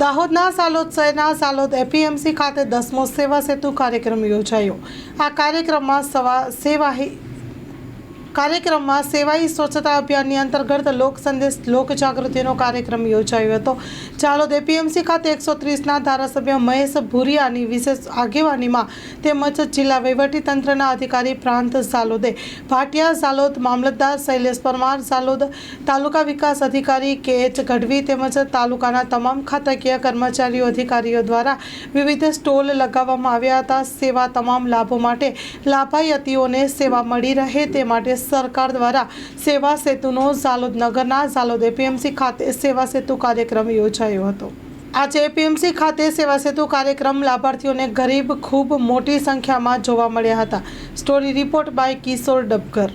દાહોદના સાલોદ શહેરના સાલોદ એપીએમસી ખાતે 10મો સેવા સેતુ કાર્યક્રમ યોજાયો। આ કાર્યક્રમમાં સેવાઈ સ્વચ્છતા અભિયાનની અંતર્ગત લોક સંદેશ લોક જાગૃતિનો કાર્યક્રમ યોજાયો હતો। ચાલોદ એપીએમસી ખાતે 130ના ધારાસભ્ય મહેશ ભુરિયાની વિશેષ આગેવાનીમાં તેમજ જિલ્લા વહીવટીતંત્રના અધિકારી પ્રાંત સાલોદે ભાટિયા, સાલોદ મામલતદાર શૈલેષ પરમાર, સાલોદ તાલુકા વિકાસ અધિકારી KH ગઢવી તેમજ તાલુકાના તમામ ખાતાકીય કર્મચારીઓ અધિકારીઓ દ્વારા વિવિધ સ્ટોલ લગાવવામાં આવ્યા હતા। સેવા તમામ લાભો માટે લાભાર્થીઓને સેવા મળી રહે તે માટે સરકાર દ્વારા સેવા સેતુનો સાલોદ નગરના સાલોદ એપીએમસી ખાતે સેવા સેતુ કાર્યક્રમ યોજાયો હતો। આજે એપીએમસી ખાતે સેવા સેતુ કાર્યક્રમ લાભાર્થીઓને ગરીબ ખૂબ મોટી સંખ્યામાં જોવા મળ્યા હતા। Story report by Kishore Dabkar.